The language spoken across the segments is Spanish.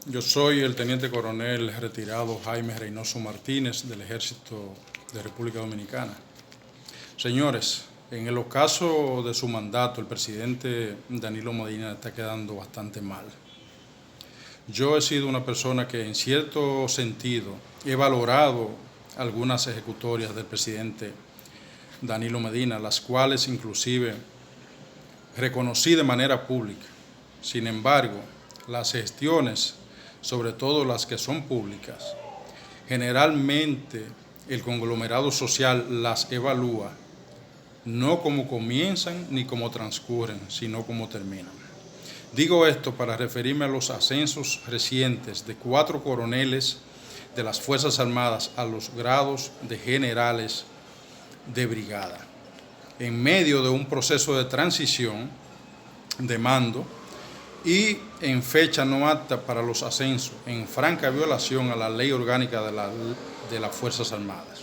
Yo soy el teniente coronel retirado Jaime Reynoso Martínez del Ejército de República Dominicana. Señores, en el ocaso de su mandato, el presidente Danilo Medina está quedando bastante mal. Yo he sido una persona que en cierto sentido he valorado algunas ejecutorias del presidente Danilo Medina, las cuales inclusive reconocí de manera pública. Sin embargo, las gestiones, sobre todo las que son públicas, generalmente el conglomerado social las evalúa no como comienzan ni como transcurren, sino como terminan. Digo esto para referirme a los ascensos recientes de 4 coroneles de las Fuerzas Armadas a los grados de generales de brigada, en medio de un proceso de transición de mando y en fecha no apta para los ascensos, en franca violación a la ley orgánica de las Fuerzas Armadas.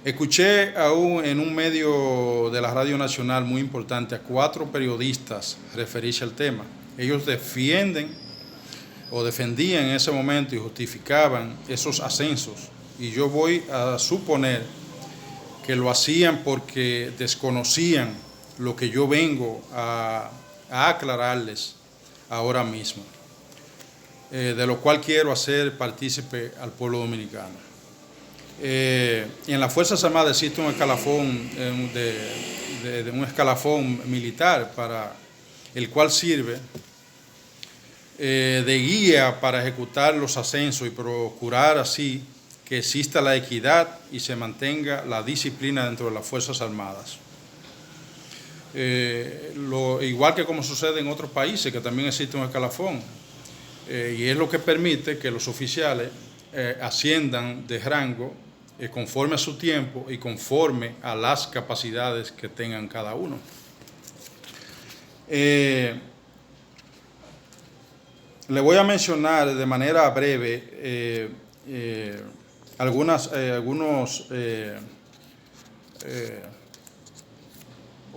Escuché aún en un medio de la Radio Nacional muy importante a 4 periodistas referirse al tema. Ellos defienden o defendían en ese momento y justificaban esos ascensos, y yo voy a suponer que lo hacían porque desconocían lo que yo vengo a aclararles ahora mismo, de lo cual quiero hacer partícipe al pueblo dominicano. En las Fuerzas Armadas existe un escalafón, un escalafón militar para el cual sirve de guía para ejecutar los ascensos y procurar así que exista la equidad y se mantenga la disciplina dentro de las Fuerzas Armadas. Igual que como sucede en otros países, que también existe un escalafón, y es lo que permite que los oficiales asciendan de rango conforme a su tiempo y conforme a las capacidades que tengan cada uno. Le voy a mencionar de manera breve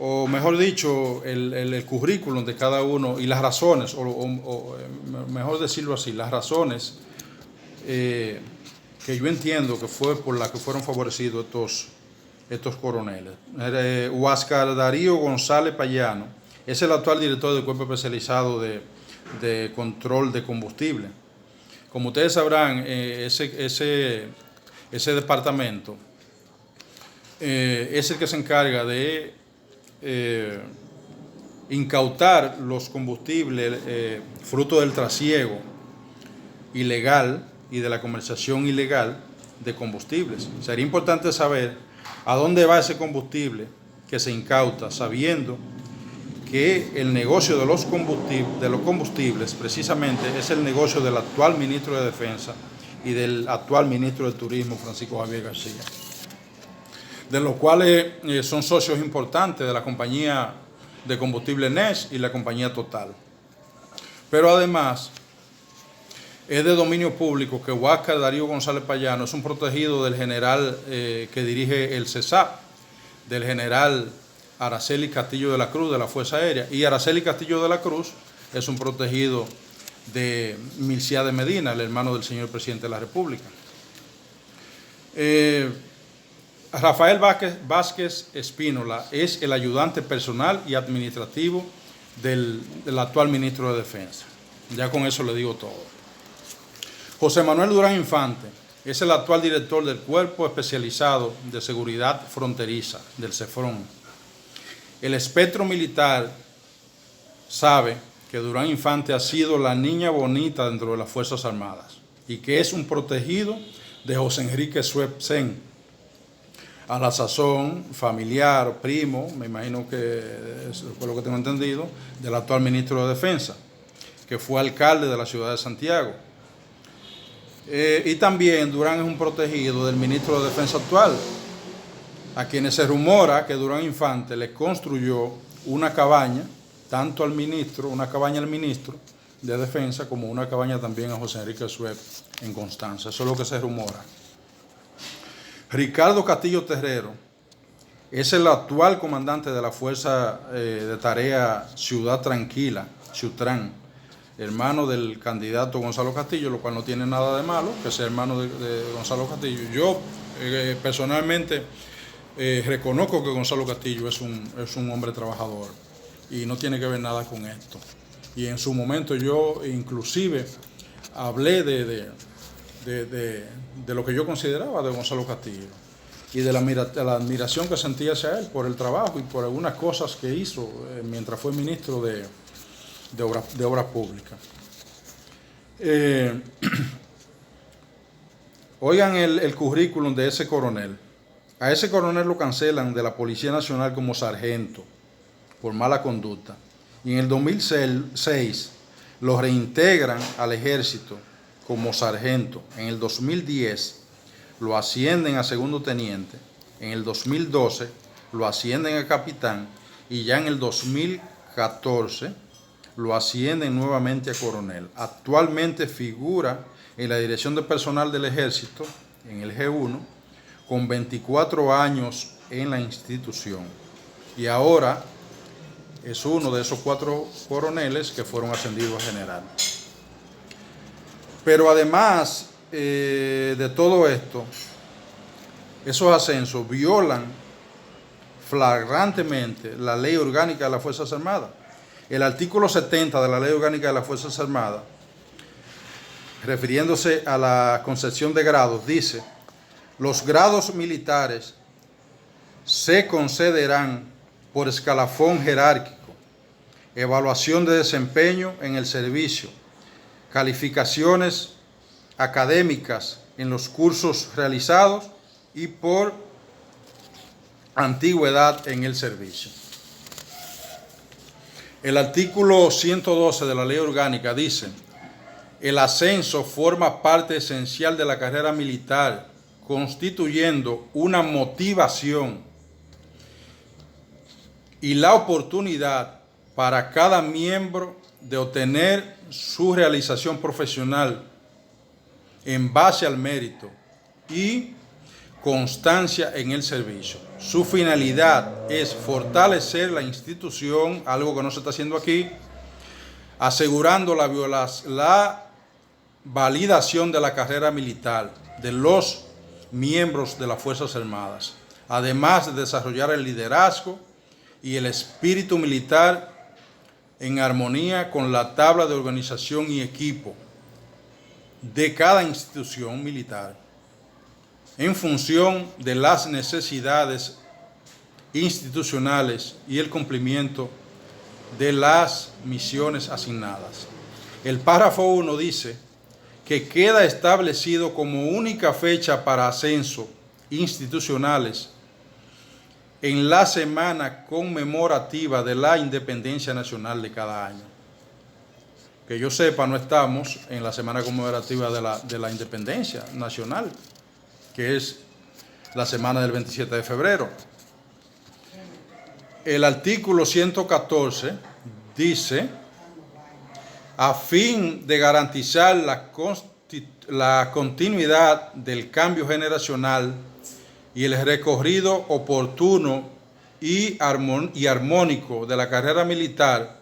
o mejor dicho, el currículum de cada uno y las razones, o mejor decirlo así, las razones que yo entiendo que fue por las que fueron favorecidos estos coroneles. Huáscar Darío González Payano es el actual director del Cuerpo Especializado de Control de Combustible. Como ustedes sabrán, ese departamento es el que se encarga de incautar los combustibles fruto del trasiego ilegal y de la comercialización ilegal de combustibles. Sería importante saber a dónde va ese combustible que se incauta, sabiendo que el negocio de los combustibles precisamente es el negocio del actual ministro de Defensa y del actual ministro de Turismo, Francisco Javier García, de los cuales son socios importantes de la compañía de combustible NES y la compañía Total. Pero además es de dominio público que Huáscar Darío González Payano es un protegido del general que dirige el CESAP, del general Araceli Castillo de la Cruz de la Fuerza Aérea, y Araceli Castillo de la Cruz es un protegido de Milciades Medina, el hermano del señor presidente de la República. Rafael Vázquez Espínola es el ayudante personal y administrativo del actual ministro de Defensa. Ya con eso le digo todo. José Manuel Durán Infante es el actual director del Cuerpo Especializado de Seguridad Fronteriza, del CEFRON. El espectro militar sabe que Durán Infante ha sido la niña bonita dentro de las Fuerzas Armadas y que es un protegido de José Enrique Swepsen, a la sazón familiar, primo, me imagino que fue lo que tengo entendido, del actual ministro de Defensa, que fue alcalde de la ciudad de Santiago. Y también Durán es un protegido del ministro de Defensa actual, a quienes se rumora que Durán Infante le construyó una cabaña, tanto al ministro, una cabaña al ministro de Defensa, como una cabaña también a José Enrique Suep en Constanza. Eso es lo que se rumora. Ricardo Castillo Terrero es el actual comandante de la Fuerza de Tarea Ciudad Tranquila, Ciutran, hermano del candidato Gonzalo Castillo, lo cual no tiene nada de malo, que sea hermano de Gonzalo Castillo. Yo personalmente reconozco que Gonzalo Castillo es un hombre trabajador y no tiene que ver nada con esto. Y en su momento yo inclusive hablé de lo que yo consideraba de Gonzalo Castillo y de la admiración que sentía hacia él por el trabajo y por algunas cosas que hizo mientras fue ministro de Obras Públicas. Oigan el currículum de ese coronel. A ese coronel lo cancelan de la Policía Nacional como sargento por mala conducta. Y en el 2006 lo reintegran al ejército como sargento. En el 2010 lo ascienden a segundo teniente. En el 2012 lo ascienden a capitán. Y ya en el 2014 lo ascienden nuevamente a coronel. Actualmente figura en la Dirección de Personal del Ejército, en el G1, con 24 años en la institución. Y ahora es uno de esos 4 coroneles que fueron ascendidos a general. Pero además de todo esto, esos ascensos violan flagrantemente la Ley Orgánica de las Fuerzas Armadas. El artículo 70 de la Ley Orgánica de las Fuerzas Armadas, refiriéndose a la concesión de grados, dice: los grados militares se concederán por escalafón jerárquico, evaluación de desempeño en el servicio, calificaciones académicas en los cursos realizados y por antigüedad en el servicio. El artículo 112 de la Ley Orgánica dice: el ascenso forma parte esencial de la carrera militar, constituyendo una motivación y la oportunidad para cada miembro de obtener su realización profesional en base al mérito y constancia en el servicio. Su finalidad es fortalecer la institución, algo que no se está haciendo aquí, asegurando la validación de la carrera militar de los miembros de las Fuerzas Armadas, además de desarrollar el liderazgo y el espíritu militar en armonía con la tabla de organización y equipo de cada institución militar, en función de las necesidades institucionales y el cumplimiento de las misiones asignadas. El párrafo 1 dice que queda establecido como única fecha para ascenso institucionales en la semana conmemorativa de la independencia nacional de cada año. Que yo sepa, no estamos en la semana conmemorativa de la independencia nacional, que es la semana del 27 de febrero. El artículo 114 dice: a fin de garantizar la continuidad del cambio generacional y el recorrido oportuno y armónico de la carrera militar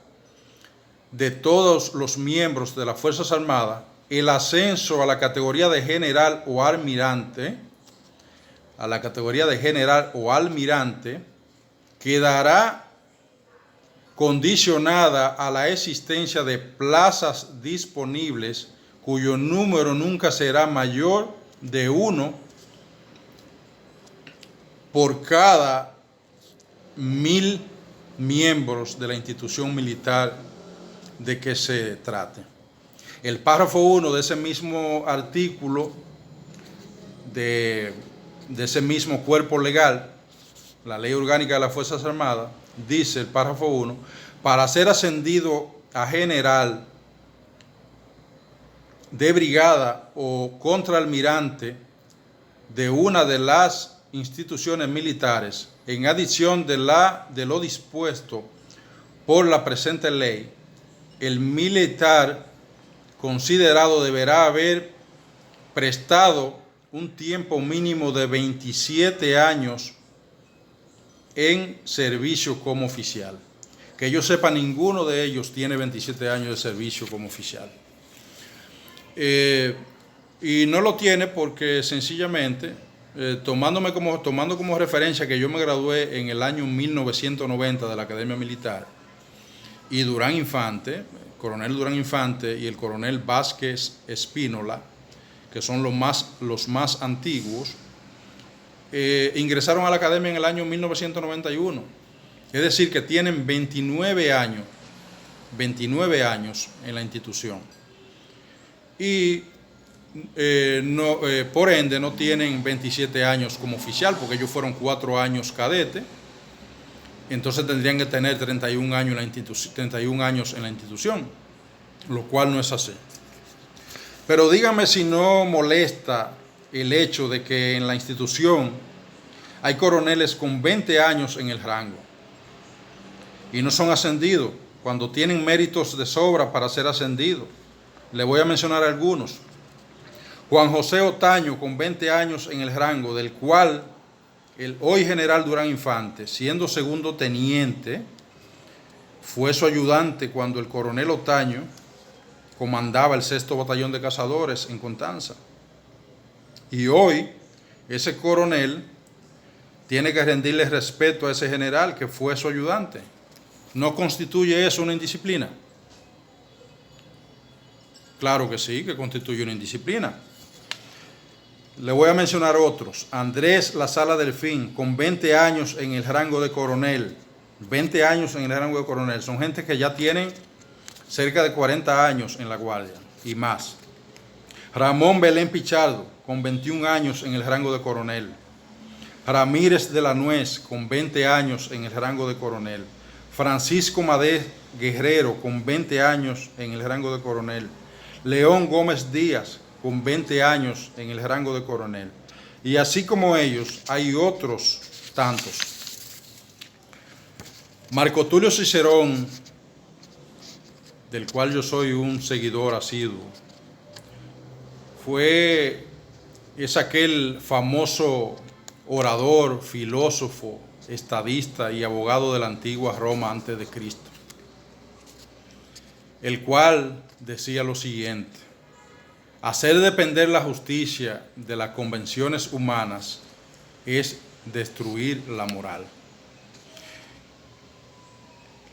de todos los miembros de las Fuerzas Armadas, el ascenso a la categoría de general o almirante, quedará condicionada a la existencia de plazas disponibles cuyo número nunca será mayor de 1 por cada 1000 miembros de la institución militar de que se trate. El párrafo 1 de ese mismo artículo, de ese mismo cuerpo legal, la Ley Orgánica de las Fuerzas Armadas, dice el párrafo 1, para ser ascendido a general de brigada o contraalmirante de una de las instituciones militares, en adición de lo dispuesto por la presente ley, el militar considerado deberá haber prestado un tiempo mínimo de 27 años en servicio como oficial. Que yo sepa, ninguno de ellos tiene 27 años de servicio como oficial. Y no lo tiene porque sencillamente, tomando como referencia que yo me gradué en el año 1990 de la Academia Militar, y Durán Infante, el coronel Durán Infante y el coronel Vázquez Espínola, que son los más antiguos, ingresaron a la Academia en el año 1991. Es decir, que tienen 29 años en la institución. Y por ende no tienen 27 años como oficial, porque ellos fueron 4 años cadete. Entonces tendrían que tener 31 años en la institución, lo cual no es así. Pero dígame si no molesta el hecho de que en la institución hay coroneles con 20 años en el rango y no son ascendidos cuando tienen méritos de sobra para ser ascendidos. Le voy a mencionar algunos. Juan José Otaño, con 20 años en el rango, del cual el hoy general Durán Infante, siendo segundo teniente, fue su ayudante cuando el coronel Otaño comandaba el 6º Batallón de Cazadores en Constanza. Y hoy ese coronel tiene que rendirle respeto a ese general que fue su ayudante. ¿No constituye eso una indisciplina? Claro que sí, que constituye una indisciplina. Le voy a mencionar otros. Andrés La Sala Delfín, con 20 años en el rango de coronel. 20 años en el rango de coronel. Son gente que ya tienen cerca de 40 años en la guardia y más. Ramón Belén Pichardo, con 21 años en el rango de coronel. Ramírez de la Nuez, con 20 años en el rango de coronel. Francisco Madé Guerrero, con 20 años en el rango de coronel. León Gómez Díaz, con 20 años en el rango de coronel. Y así como ellos, hay otros tantos. Marco Tulio Cicerón, del cual yo soy un seguidor asiduo, es aquel famoso orador, filósofo, estadista y abogado de la antigua Roma antes de Cristo, el cual decía lo siguiente: hacer depender la justicia de las convenciones humanas es destruir la moral.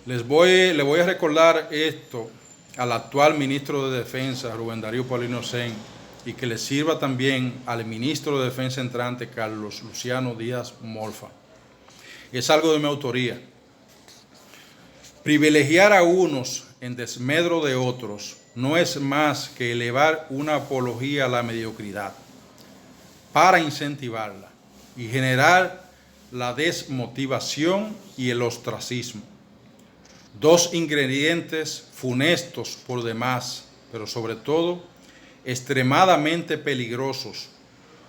Le voy a recordar esto al actual ministro de Defensa, Rubén Darío Paulino Sen, y que le sirva también al ministro de Defensa entrante, Carlos Luciano Díaz Morfa. Es algo de mi autoría. Privilegiar a unos en desmedro de otros no es más que elevar una apología a la mediocridad para incentivarla y generar la desmotivación y el ostracismo. Dos ingredientes funestos por demás, pero sobre todo extremadamente peligrosos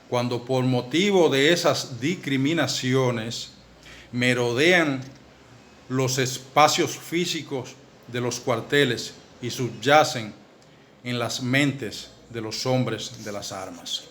cuando por motivo de esas discriminaciones merodean los espacios físicos de los cuarteles y subyacen en las mentes de los hombres de las armas.